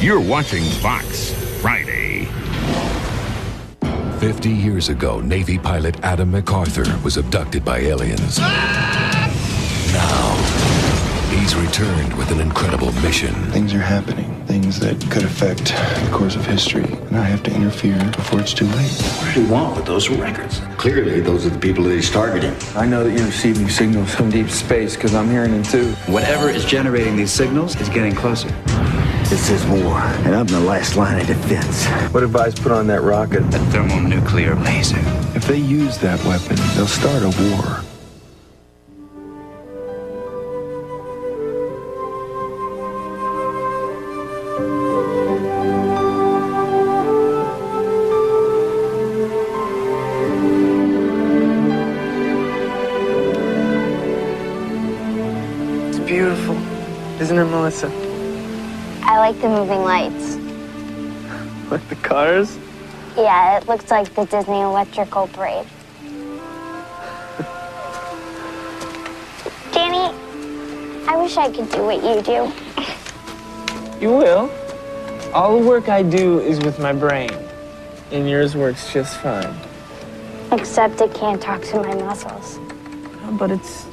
You're watching Fox Friday. 50 years ago, Navy pilot Adam MacArthur was abducted by aliens. Now, he's returned with an incredible mission. Things are happening, things that could affect the course of history, and I have to interfere before it's too late. What do you want with those records? Clearly, those are the people that he's targeting. I know that you're receiving signals from deep space because I'm hearing them too. Whatever is generating these signals is getting closer. This is war, and I'm the last line of defense. What advice put on that rocket? A thermonuclear laser. If they use that weapon, they'll start a war. It's beautiful, isn't it, Melissa? I like the moving lights. Like the cars? Yeah, it looks like the Disney electrical parade. Danny, I wish I could do what you do. You will. All the work I do is with my brain, and yours works just fine. Except it can't talk to my muscles. But it's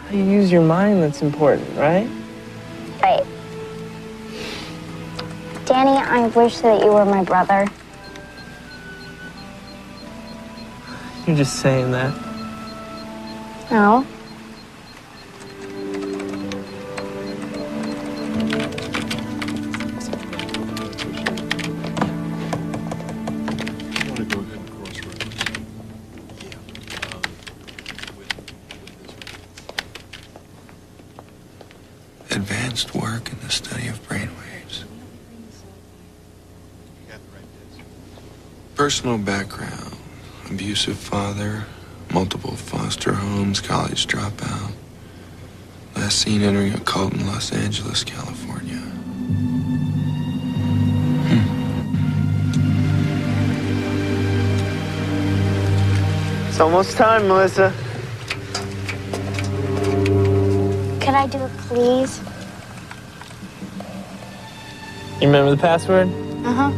how you use your mind that's important, right? Right. Danny, I wish that you were my brother. You're just saying that. No. Advanced work in the study of brainwaves. Personal background: abusive father, multiple foster homes, college dropout. Last seen entering a cult in Los Angeles, California. It's almost time, Melissa. Could I do it, please? You remember the password? Uh-huh.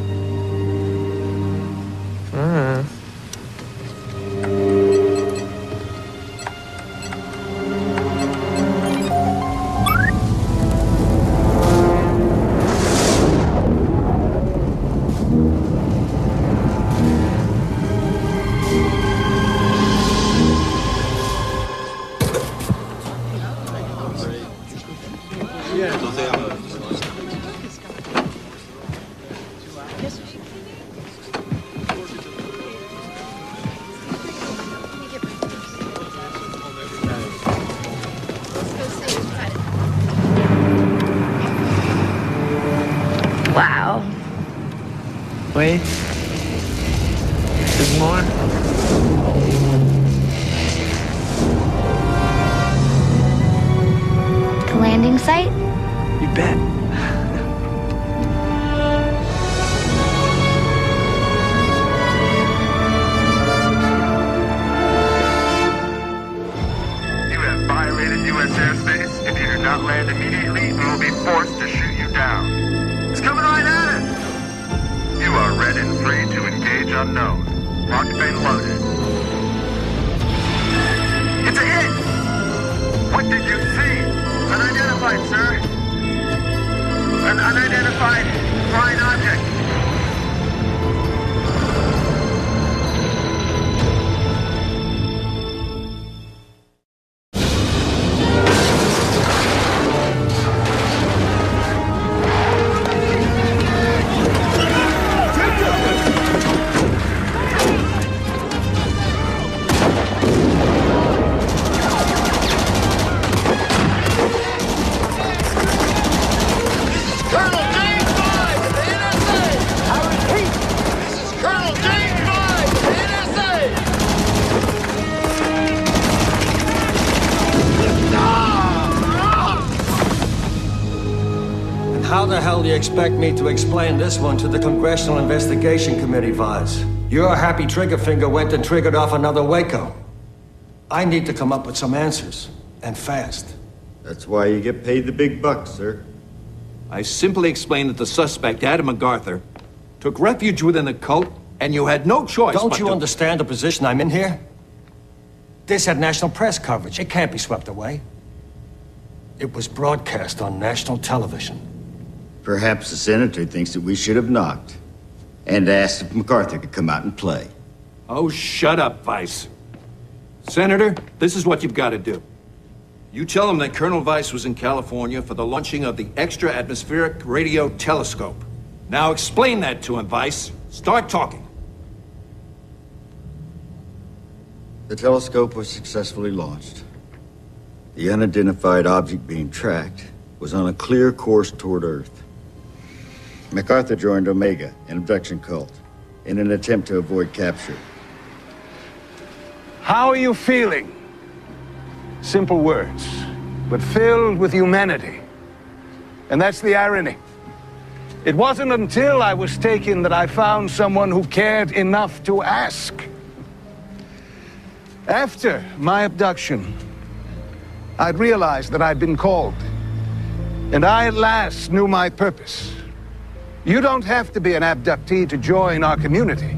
Wow. Wait. There's more. The landing site? You bet. You have violated U.S. airspace. If you do not land immediately, we will be forced to shoot you down. It's coming right at us! You are red and free to engage unknown. Locked and loaded. It's a hit! What did you see? Unidentified, sir. An unidentified flying object. How the hell do you expect me to explain this one to the Congressional Investigation Committee, Vaz? Your happy trigger finger went and triggered off another Waco. I need to come up with some answers, and fast. That's why you get paid the big bucks, sir. I simply explained that the suspect, Adam MacArthur, took refuge within the cult, and you had no choice Don't but you to... understand the position I'm in here? This had national press coverage. It can't be swept away. It was broadcast on national television. Perhaps the senator thinks that we should have knocked and asked if MacArthur could come out and play. Oh, shut up, Vice. Senator, this is what you've got to do. You tell him that Colonel Vice was in California for the launching of the Extra-Atmospheric Radio Telescope. Now explain that to him, Vice. Start talking. The telescope was successfully launched. The unidentified object being tracked was on a clear course toward Earth. MacArthur joined Omega, an abduction cult, in an attempt to avoid capture. How are you feeling? Simple words, but filled with humanity. And that's the irony. It wasn't until I was taken that I found someone who cared enough to ask. After my abduction, I'd realized that I'd been called, and I at last knew my purpose. You don't have to be an abductee to join our community.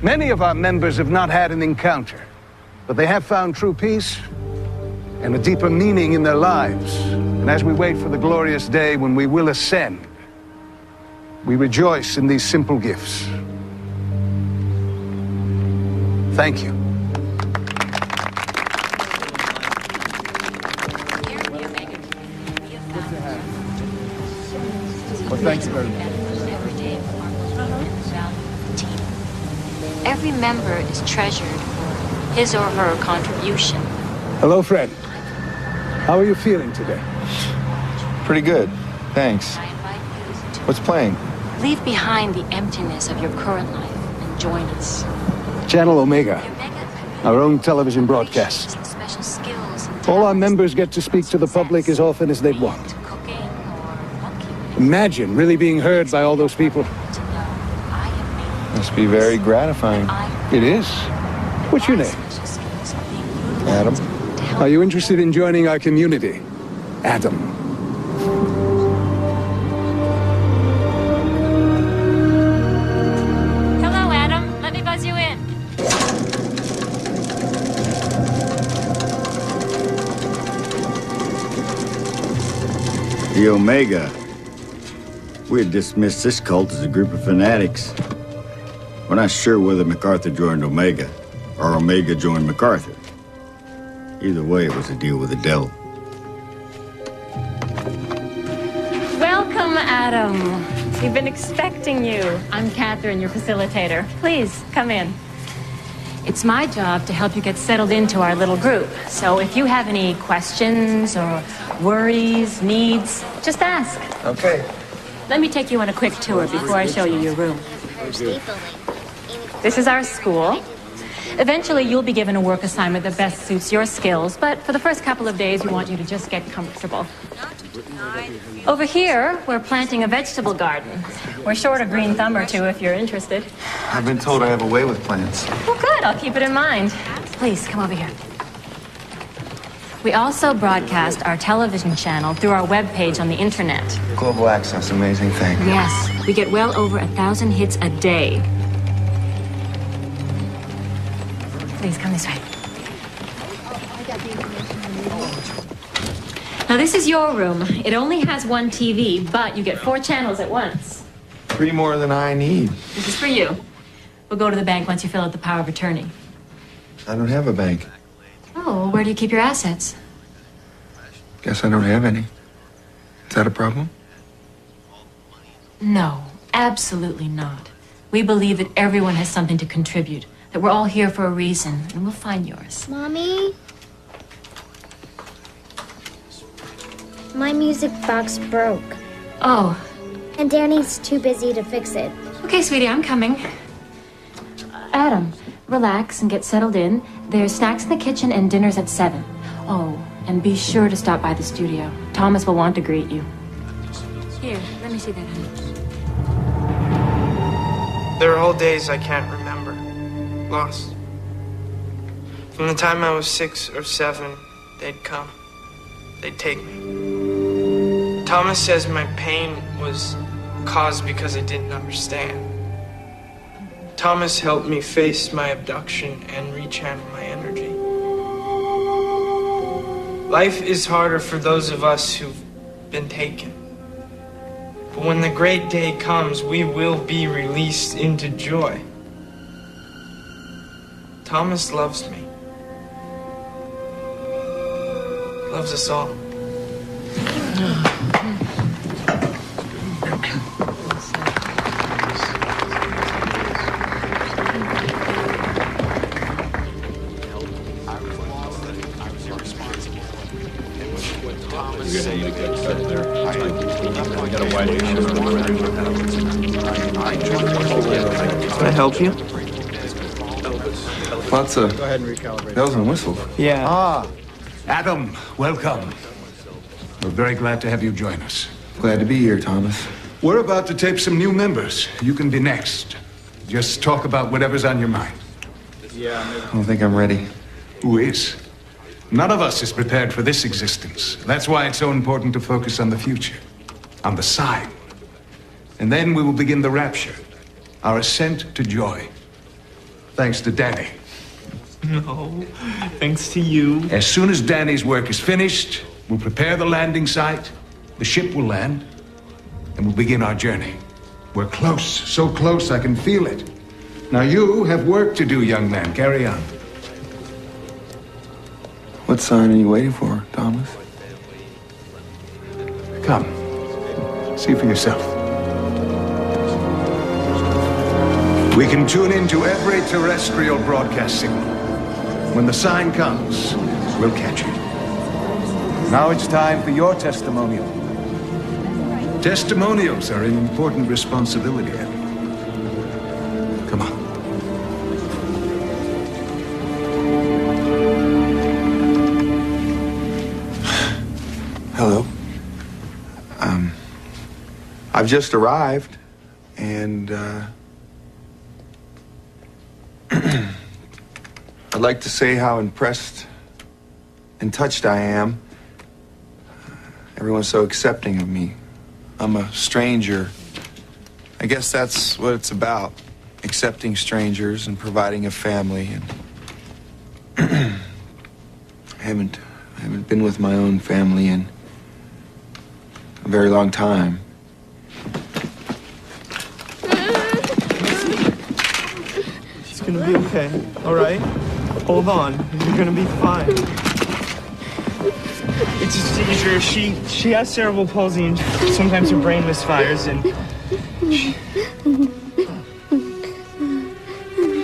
Many of our members have not had an encounter, but they have found true peace and a deeper meaning in their lives. And as we wait for the glorious day when we will ascend, we rejoice in these simple gifts. Thank you. Well, thank you very much. Every member is treasured for his or her contribution. Hello, friend. How are you feeling today? Pretty good. Thanks. What's playing? Leave behind the emptiness of your current life and join us. Channel Omega, our own television broadcast. All our members get to speak to the public as often as they'd want. Imagine really being heard by all those people. Must be very gratifying. It is. What's your name? Adam. Are you interested in joining our community? Adam. Hello, Adam. Let me buzz you in. The Omega. We had dismissed this cult as a group of fanatics. We're not sure whether MacArthur joined Omega or Omega joined MacArthur. Either way, it was a deal with the devil. Welcome, Adam. We've been expecting you. I'm Catherine, your facilitator. Please, come in. It's my job to help you get settled into our little group. So if you have any questions or worries, needs, just ask. Okay. Let me take you on a quick tour before I show you your room. This is our school. Eventually, you'll be given a work assignment that best suits your skills, but for the first couple of days, we want you to just get comfortable. Over here, we're planting a vegetable garden. We're short a green thumb or two if you're interested. I've been told I have a way with plants. Well, good. I'll keep it in mind. Please, come over here. We also broadcast our television channel through our webpage on the internet. Global access, amazing thing. Yes, we get well over 1,000 hits a day. Please, come this way. Now, this is your room. It only has one TV, but you get 4 channels at once. 3 more than I need. This is for you. We'll go to the bank once you fill out the power of attorney. I don't have a bank. Oh, where do you keep your assets? Guess I don't have any. Is that a problem? No, absolutely not. We believe that everyone has something to contribute, that we're all here for a reason, and we'll find yours. Mommy? My music box broke. Oh. And Danny's too busy to fix it. Okay, sweetie, I'm coming. Adam, relax and get settled in. There's snacks in the kitchen and dinner's at 7. Oh, and be sure to stop by the studio. Thomas will want to greet you. Here, let me see that, honey. There are whole days I can't remember. Lost. From the time I was 6 or 7, they'd come. They'd take me. Thomas says my pain was caused because I didn't understand. Thomas helped me face my abduction and rechannel my energy. Life is harder for those of us who've been taken. But when the great day comes, we will be released into joy. Thomas loves me. Loves us all. Can I help you? Lots of Go ahead and recalibrate. bells and whistles. Yeah. Ah, Adam, welcome. We're very glad to have you join us. Glad to be here, Thomas. We're about to tape some new members. You can be next. Just talk about whatever's on your mind. I don't think I'm ready. Who is? None of us is prepared for this existence. That's why it's so important to focus on the future, on the sign. And then we will begin the rapture, our ascent to joy. Thanks to Danny. No, thanks to you. As soon as Danny's work is finished, we'll prepare the landing site, the ship will land, and we'll begin our journey. We're close, so close I can feel it. Now you have work to do, young man. Carry on. What sign are you waiting for, Thomas? Come. See for yourself. We can tune into every terrestrial broadcast signal. When the sign comes, we'll catch it. Now it's time for your testimonial. Testimonials are an important responsibility, Eddie. Come on. Hello. I've just arrived, and I'd like to say how impressed and touched I am. Everyone's so accepting of me. I'm a stranger. I guess that's what it's about. Accepting strangers and providing a family. And I haven't been with my own family in a very long time. She's gonna be okay, all right? Hold on, you're gonna be fine. It's a seizure. She has cerebral palsy and sometimes her brain misfires and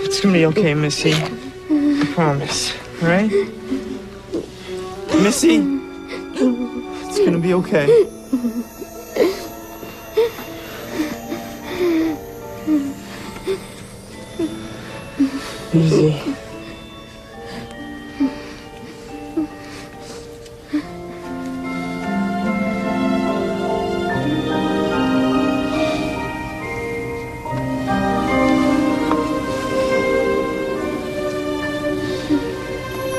it's gonna be okay, Missy. I promise, all right? Missy, it's gonna be okay. Easy.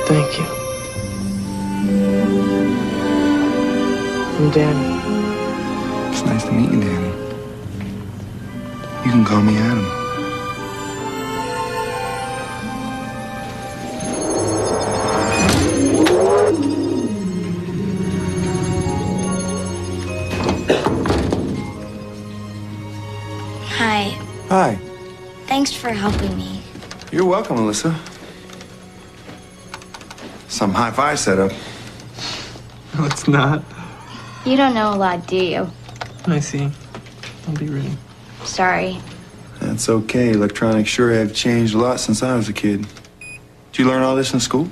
Thank you. I'm Danny. It's nice to meet you, Danny. You can call me Adam. Hi. Hi. Thanks for helping me. You're welcome, Alyssa. Some hi-fi setup. No, it's not. You don't know a lot, do you? I see. I'll be ready. Sorry. That's okay. Electronics sure have changed a lot since I was a kid. Did you learn all this in school?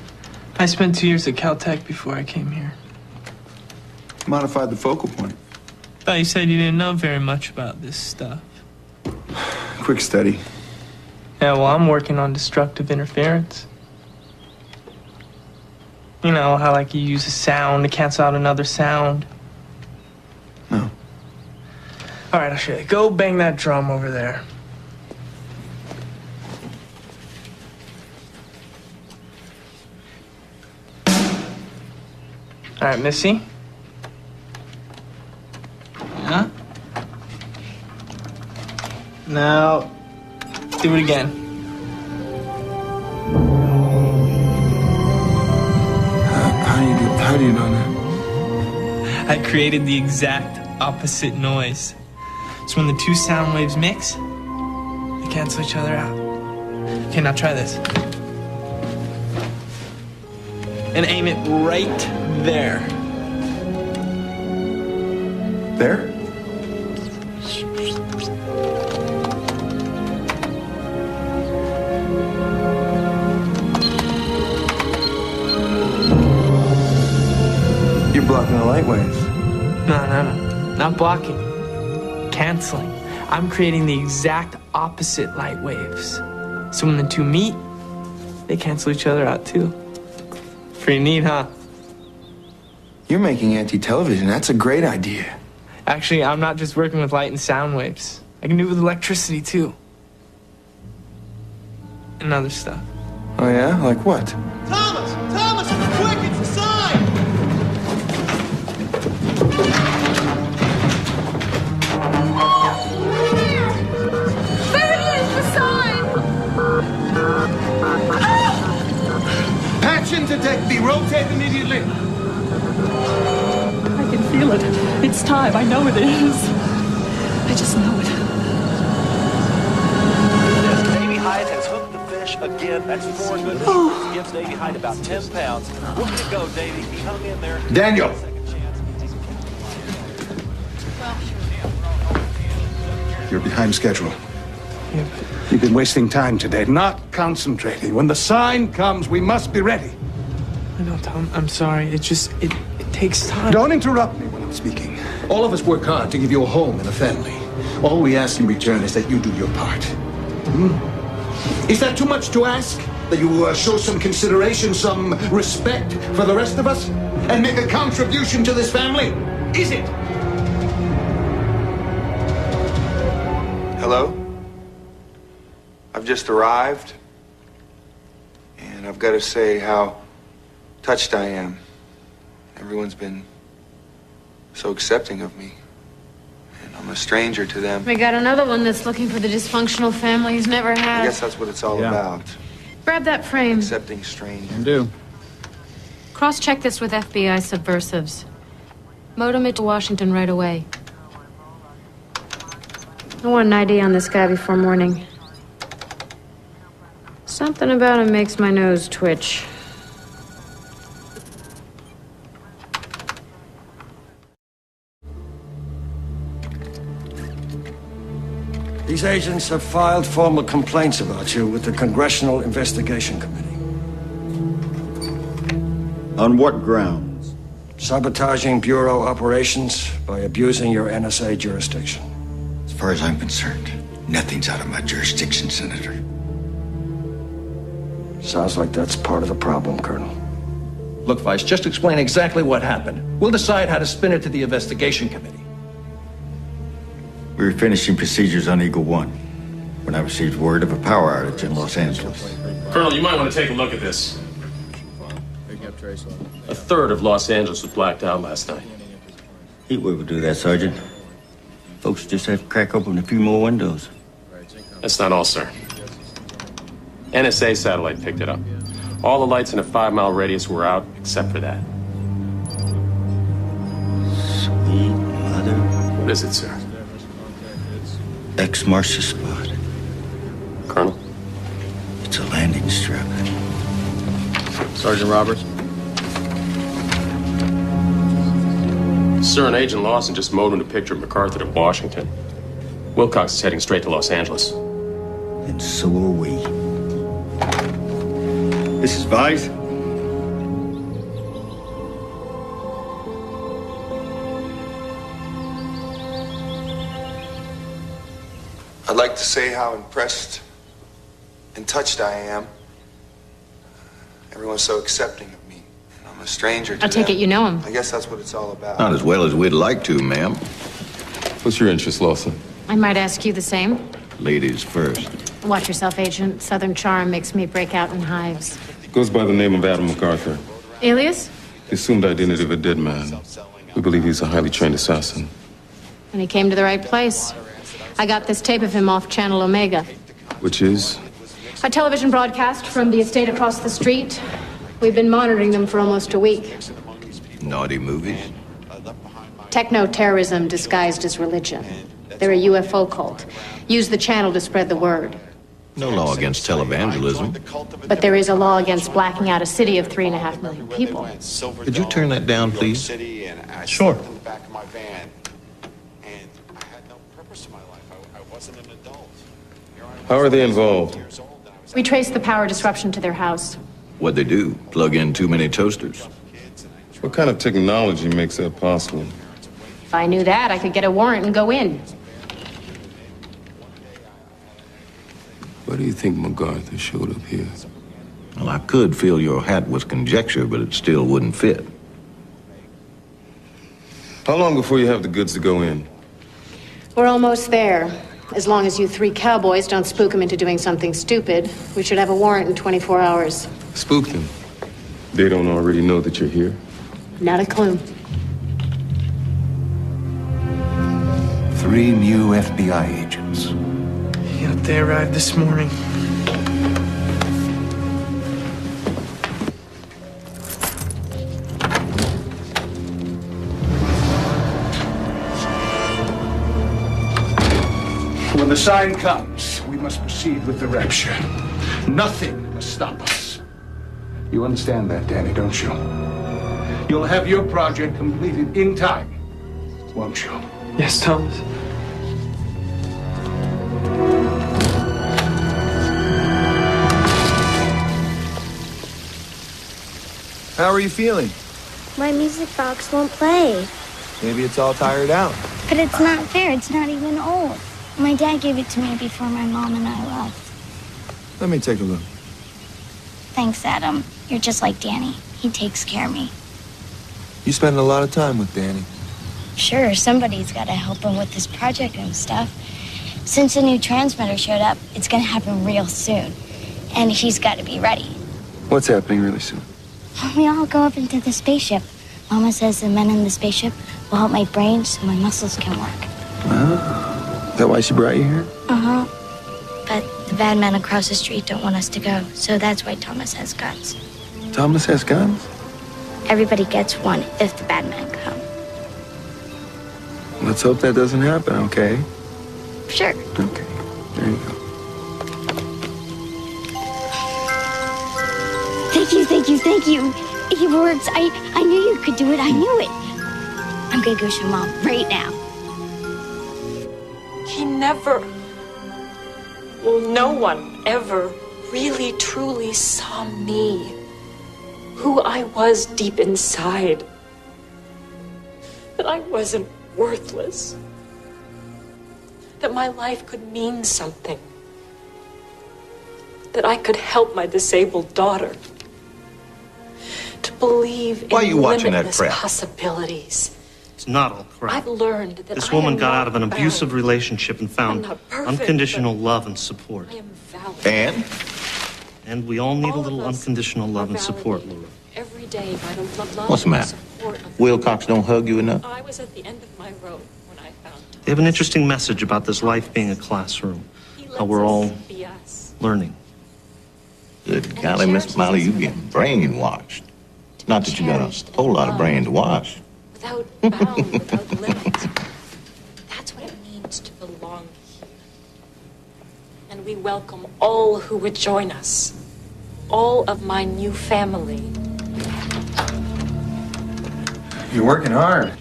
I spent 2 years at Caltech before I came here. Modified the focal point. Thought you said you didn't know very much about this stuff. Quick study. Yeah, well, I'm working on destructive interference. You know, how like you use a sound to cancel out another sound. No. All right, I'll show you. Go bang that drum over there. All right, Missy. Now, do it again. How do you know that? I created the exact opposite noise. So when the two sound waves mix, they cancel each other out. Okay, now try this. And aim it right there. There? You're blocking the light waves. No. Not blocking. Canceling. I'm creating the exact opposite light waves. So when the two meet, they cancel each other out too. Pretty neat, huh? You're making anti-television. That's a great idea. Actually, I'm not just working with light and sound waves. I can do it with electricity too. And other stuff. Oh yeah? Like what? Thomas! Thomas! Quick! It's a sign! There it is! The sign! Patch into deck B. Rotate immediately. I can feel it. It's time. I know it is. I just know it. Yes, Davy Hyde has hooked the fish again. That's 4 good fish. Gives Davy Hyde about 10 pounds. Look to go, Davy. He hung in there. Daniel. You're behind schedule. You've been wasting time today, not concentrating. When the sign comes, we must be ready. I know, Tom. I'm sorry. It takes time. Don't interrupt me when I'm speaking. All of us work hard to give you a home and a family. All we ask in return is that you do your part. Is that too much to ask? That you show some consideration, some respect for the rest of us? And make a contribution to this family? Is it? Hello? I've just arrived. And I've got to say how touched I am. Everyone's been so accepting of me. And I'm a stranger to them. We got another one that's looking for the dysfunctional family he's never had. I guess that's what it's all about. Grab that frame. Accepting strangers. Do. Cross-check this with FBI subversives. Modem it to Washington right away. I want an ID on this guy before morning. Something about him makes my nose twitch. These agents have filed formal complaints about you with the Congressional Investigation Committee. On what grounds? Sabotaging Bureau operations by abusing your NSA jurisdiction. As far as I'm concerned, nothing's out of my jurisdiction, Senator. Sounds like that's part of the problem, Colonel. Look, Vice, just explain exactly what happened. We'll decide how to spin it to the investigation committee. We were finishing procedures on Eagle 1 when I received word of a power outage in Los Angeles. Colonel, you might want to take a look at this. A third of Los Angeles was blacked out last night. Heatwave will do that, Sergeant. Folks just have to crack open a few more windows. That's not all, sir. NSA satellite picked it up. All the lights in a 5-mile radius were out, except for that. Sweet mother. What is it, sir? Ex-Marcia spot. Colonel? It's a landing strip. Sergeant Roberts? Sir, and Agent Lawson just modemed a picture of MacArthur to Washington. Wilcox is heading straight to Los Angeles. And so are we. This is Vice. I'd like to say how impressed and touched I am. Everyone's so accepting of me. And I'm a stranger to I take them. it you know him. I guess that's what it's all about. Not as well as we'd like to, ma'am. What's your interest, Lawson? I might ask you the same. Ladies first. Watch yourself, Agent. Southern charm makes me break out in hives. Goes by the name of Adam MacArthur. Alias? The assumed identity of a dead man. We believe he's a highly trained assassin. And he came to the right place. I got this tape of him off Channel Omega. Which is? A television broadcast from the estate across the street. We've been monitoring them for almost a week. Naughty movies? Techno-terrorism disguised as religion. They're a UFO cult. Use the channel to spread the word. No law against televangelism. But there is a law against blacking out a city of 3.5 million people. Could you turn that down, please? Sure. How are they involved? We traced the power disruption to their house. What'd they do? Plug in too many toasters? What kind of technology makes that possible? If I knew that, I could get a warrant and go in. Why do you think MacArthur showed up here? Well, I could fill your hat with conjecture, but it still wouldn't fit. How long before you have the goods to go in? We're almost there. As long as you 3 cowboys don't spook him into doing something stupid, we should have a warrant in 24 hours. Spook them. They don't already know that you're here? Not a clue. 3 new FBI agents. Yep, they arrived this morning. When the sign comes, we must proceed with the rapture. Nothing must stop us. You understand that, Danny, don't you? You'll have your project completed in time, won't you? Yes, Thomas. How are you feeling? My music box won't play. Maybe it's all tired out. But it's not fair. It's not even old. My dad gave it to me before my mom and I left. Let me take a look. Thanks, Adam. You're just like Danny. He takes care of me. You spend a lot of time with Danny. Sure, somebody's got to help him with this project and stuff. Since the new transmitter showed up, it's going to happen real soon. And he's got to be ready. What's happening really soon? We all go up into the spaceship. Mama says the men in the spaceship will help my brain so my muscles can work. Is that why she brought you here? Uh-huh. But the bad men across the street don't want us to go, so that's why Thomas has guns. Thomas has guns? Everybody gets one if the bad men come. Let's hope that doesn't happen, okay? Sure. Okay. There you go. Thank you, thank you, thank you. It works. I knew you could do it. I knew it. I'm gonna go show Mom right now. He never, well, no one ever really truly saw me, who I was deep inside. That I wasn't worthless. That my life could mean something. That I could help my disabled daughter. To believe Why are you in watching that limitless crap? possibilities. It's not all crap. I've learned that This I woman am got not out of an abusive bound. relationship and found I'm not perfect, unconditional love and support. I am valid. And we all need a All little of us unconditional love and are support, Laura. Every day by the love What's the and matter? support of Wilcox don't hug you enough? I was at the end of my rope when I found They have an interesting message about this life being a classroom. How we're all be us. learning. Good golly, Miss Molly, you getting brainwashed. Not that you got a whole lot of brain to wash. Without bound, without limits. That's what it means to belong here. And we welcome all who would join us. All of my new family. You're working hard.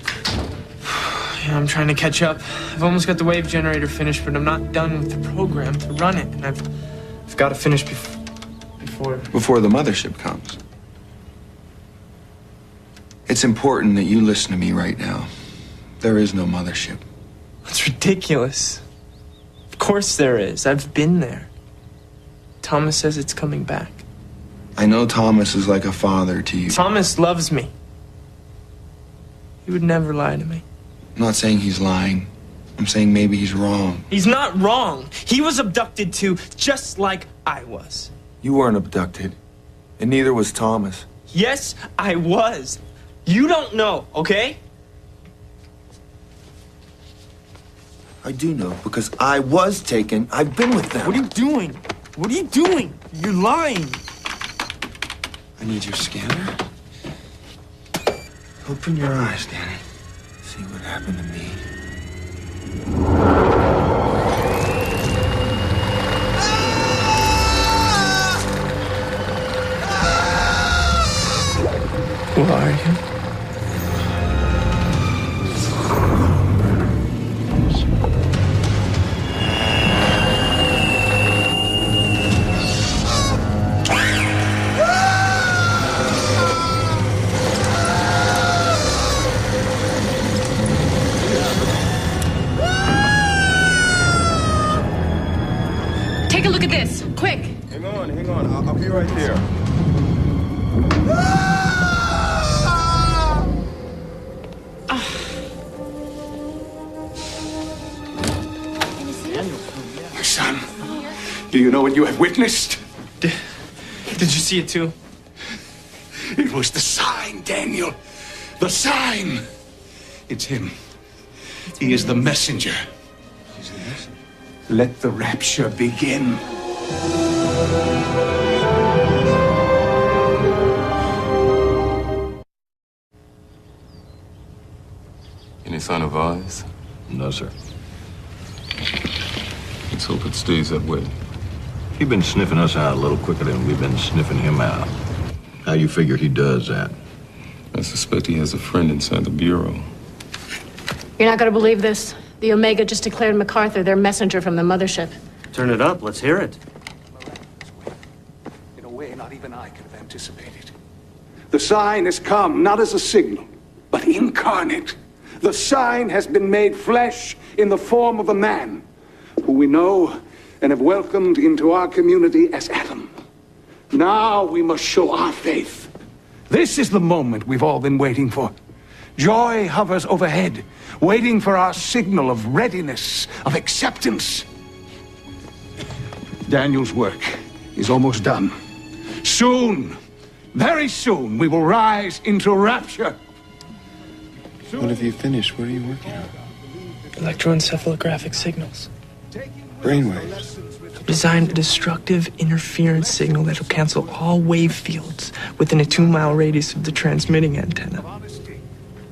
Yeah, I'm trying to catch up. I've almost got the wave generator finished, but I'm not done with the program to run it, and I've got to finish before. Before the mothership comes. It's important that you listen to me right now. There is no mothership. That's ridiculous. Of course there is. I've been there. Thomas says it's coming back. I know Thomas is like a father to you. Thomas loves me. He would never lie to me. I'm not saying he's lying. I'm saying maybe he's wrong. He's not wrong. He was abducted too, just like I was. You weren't abducted. And neither was Thomas. Yes, I was. You don't know, okay? I do know, because I was taken. I've been with them. What are you doing? What are you doing? You're lying. I need your scanner. Open your eyes, Danny. See what happened to me. Who are you? Take a look at this, quick. Hang on. I'll be right there. My son, do you know what you have witnessed? Did you see it too? It was the sign, Daniel. The sign. It's him. He is the messenger. Let the rapture begin. Any sign of Vise? No, sir. Let's hope it stays that way. He's been sniffing us out a little quicker than we've been sniffing him out. How you figure he does that? I suspect he has a friend inside the Bureau. You're not going to believe this. The Omega just declared MacArthur their messenger from the mothership. Turn it up. Let's hear it. In a way not even I could have anticipated. The sign has come not as a signal, but incarnate. The sign has been made flesh in the form of a man who we know and have welcomed into our community as Adam. Now we must show our faith. This is the moment we've all been waiting for. Joy hovers overhead, waiting for our signal of readiness, of acceptance. Daniel's work is almost done. Soon, very soon, we will rise into rapture. What have you finished? What are you working on? Electroencephalographic signals. Brainwaves. Designed a destructive interference signal that'll cancel all wave fields within a 2-mile radius of the transmitting antenna.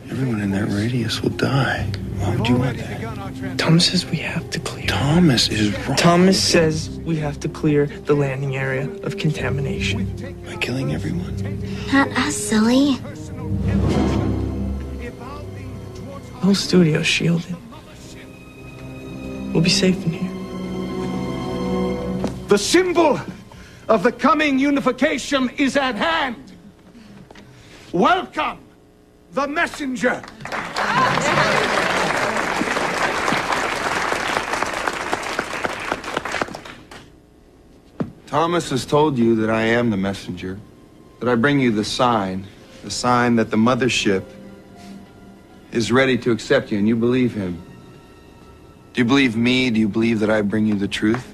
Everyone in that radius will die. Why would you want that? Thomas says we have to clear. Thomas is wrong. Thomas says we have to clear the landing area of contamination. By killing everyone. Not us, silly. The whole studio's shielded. We'll be safe in here. The symbol of the coming unification is at hand. Welcome, the messenger. Thomas has told you that I am the messenger, that I bring you the sign that the mothership is ready to accept you, and you believe him. Do you believe me? Do you believe that I bring you the truth?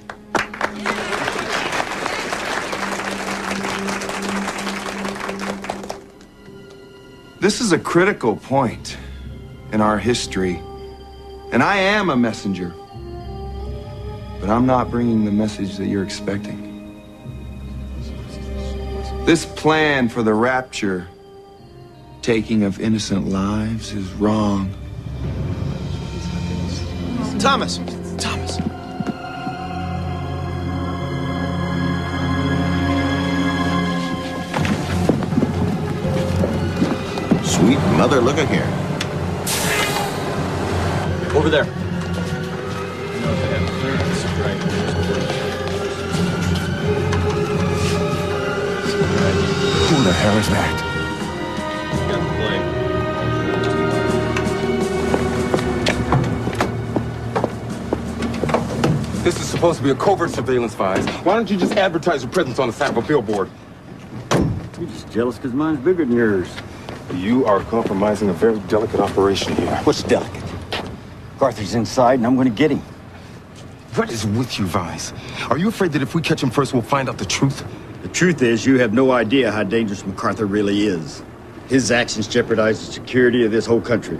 This is a critical point in our history, and I am a messenger, but I'm not bringing the message that you're expecting. This plan for the rapture, taking of innocent lives, is wrong. Thomas! Sweet mother, look at here. Over there. Who the hell is that? This is supposed to be a covert surveillance, Vise. Why don't you just advertise your presence on the side of a billboard? You're just jealous because mine's bigger than yours. You are compromising a very delicate operation here. What's delicate? Arthur's inside, and I'm going to get him. What is with you, Vise? Are you afraid that if we catch him first, we'll find out the truth? The truth is, you have no idea how dangerous MacArthur really is. His actions jeopardize the security of this whole country.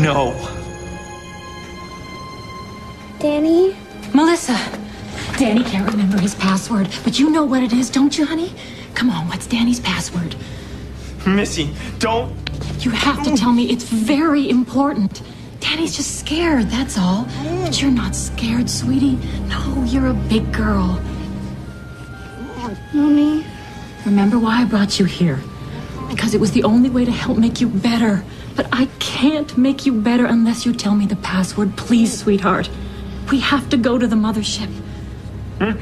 No. Danny? Melissa! Danny can't remember his password, but you know what it is, don't you, honey? Come on, what's Danny's password? Missy, don't. You have to tell me. It's very important. Danny's just scared, that's all. But you're not scared, sweetie. No, you're a big girl. Mommy? Remember why I brought you here? Because it was the only way to help make you better. But I can't make you better unless you tell me the password. Please, sweetheart. We have to go to the mothership. The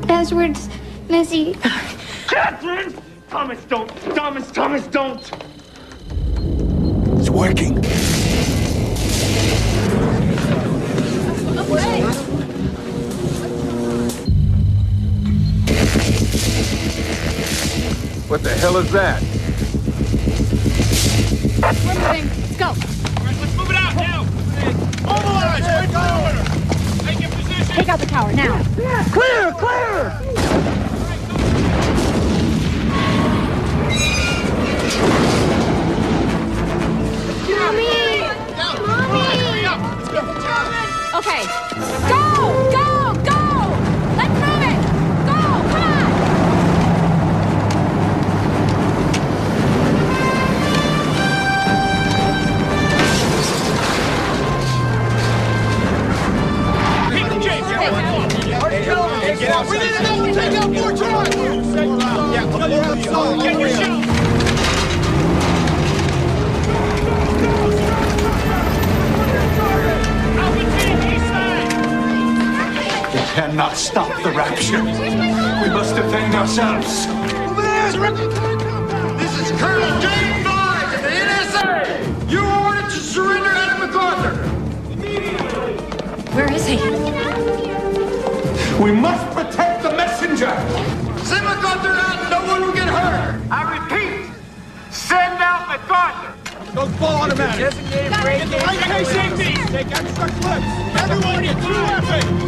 password's Missy. Catherine! Thomas, don't. Thomas, don't. It's working. What the hell is that? We're moving. Let's go. All right, let's move it out now. Mobilize. Wait for order. Take your position. Take out the tower now. Clear, clear. Mommy! Okay. Go! Go! Go! Let's move it! Go! Come on! Get out. We need to know. Take out more drive. Get your shot. We cannot stop the rapture. We must defend ourselves. This is Colonel James Vines of the NSA. You are ordered to surrender Ed MacArthur. Where is he? We must protect the messenger. Send MacArthur out and no one will get hurt. I repeat, send out MacArthur. Those ball automatic. Designated break. Okay, safety. Take extra clips. Everyone get two weapons.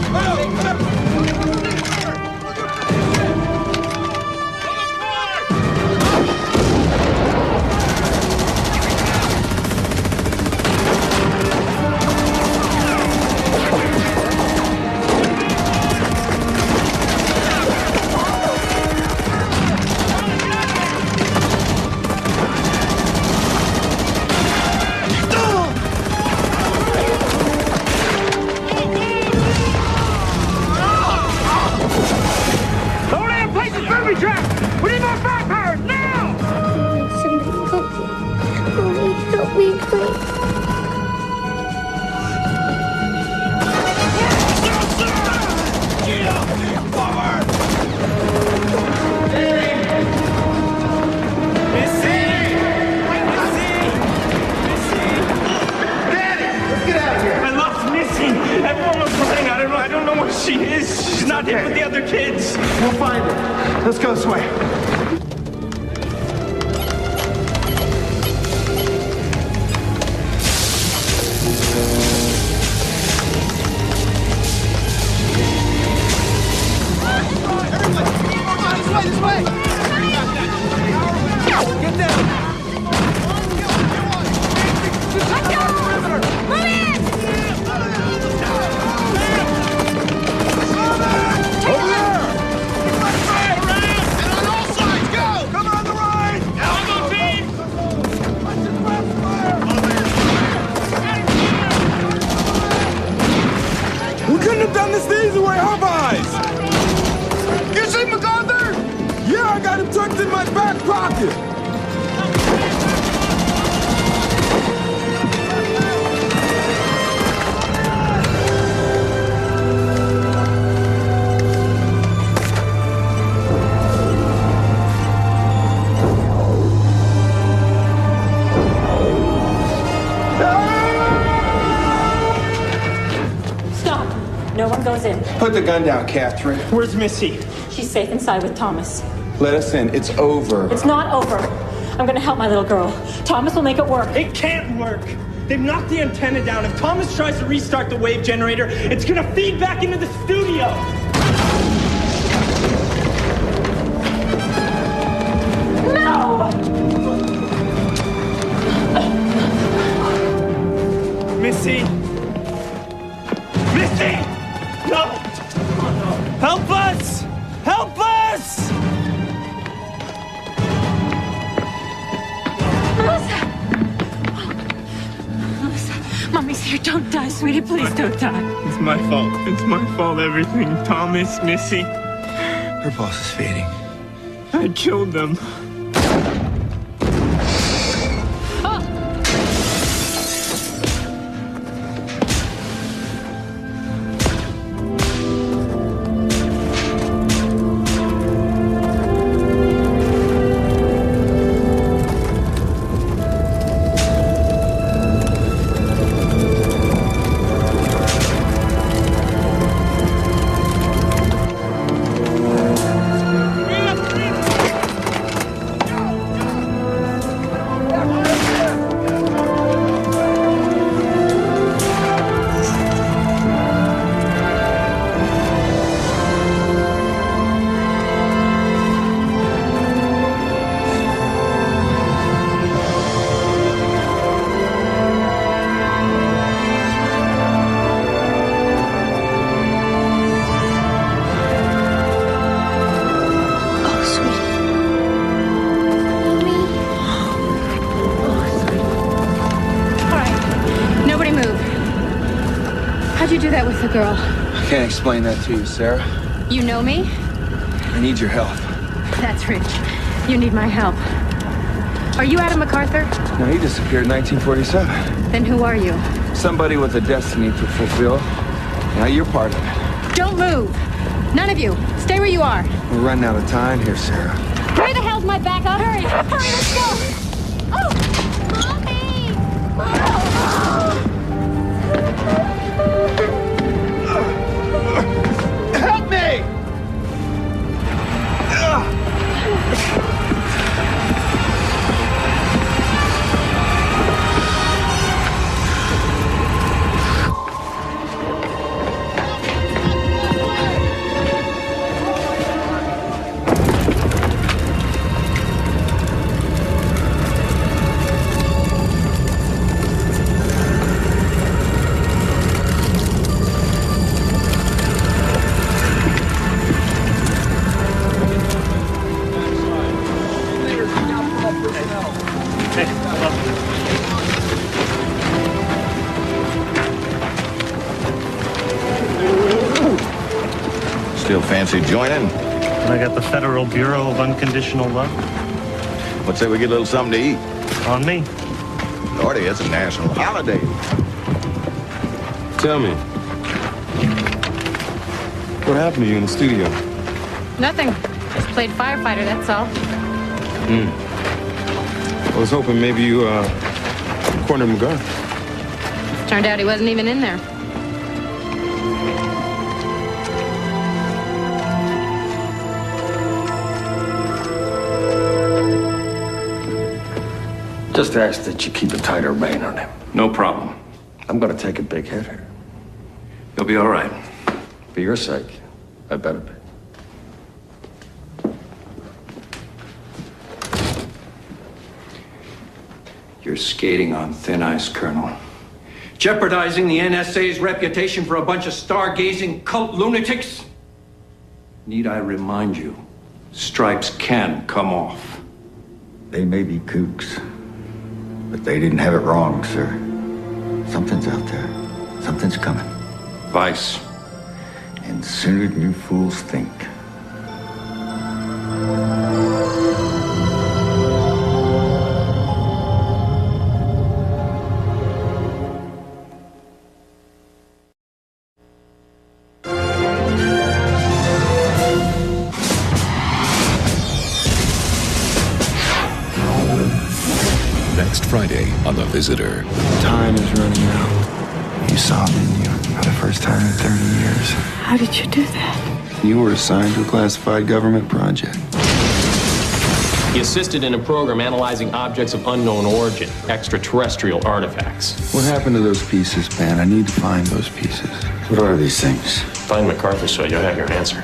She is. She's not here with the other kids. We'll find her. Let's go this way. This way. Get down. Let's go. Move in. We couldn't have done this the easy way, huh, boys? You see MacArthur? Yeah, I got him tucked in my back pocket. Stop. No one goes in. Put the gun down, Catherine. Where's Missy? She's safe inside with Thomas. Let us in. It's over. It's not over. I'm gonna help my little girl. Thomas will make it work. It can't work. They've knocked the antenna down. If Thomas tries to restart the wave generator, it's gonna feed back into the studio. No! Missy! Missy! No! Help us! Help us! Mommy's here. Don't die, sweetie. Please don't die. It's my fault. It's my fault, everything. Thomas, Missy. Her pulse is fading. I killed them. How'd you do that with the girl? I can't explain that to you, Sarah. You know me? I need your help. That's rich. You need my help. Are you Adam MacArthur? No, he disappeared in 1947. Then who are you? Somebody with a destiny to fulfill. Now you're part of it. Don't move. None of you. Stay where you are. We're running out of time here, Sarah. Where the hell's my backup? Hurry! Hurry, let's go! Oh! Mommy! Help me! Still fancy joining? I got the Federal Bureau of Unconditional Love. Let's say we get a little something to eat. On me. Lordy, it's a national holiday. Tell me, what happened to you in the studio? Nothing. Just played firefighter, that's all. I was hoping maybe you, cornered McGarth. Turned out he wasn't even in there. Just ask that you keep a tighter rein on him. No problem. I'm gonna take a big hit here. You'll be all right. For your sake, I better be. You're skating on thin ice, Colonel. Jeopardizing the NSA's reputation for a bunch of stargazing cult lunatics? Need I remind you, stripes can come off. They may be kooks, but they didn't have it wrong, sir. Something's out there. Something's coming. Vice. And sooner than you fools think. Next Friday on The Visitor. Time is running out. You saw, didn't you? For the first time in 30 years. How did you do that? You were assigned to a classified government project. He assisted in a program analyzing objects of unknown origin, extraterrestrial artifacts. What happened to those pieces, Ben? I need to find those pieces. What are these things? Find MacArthur so you'll have your answer.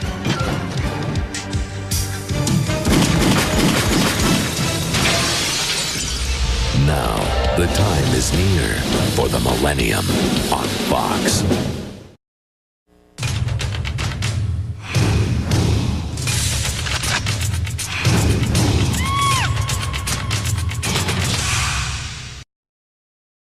Now, the time is is near for the millennium on Fox.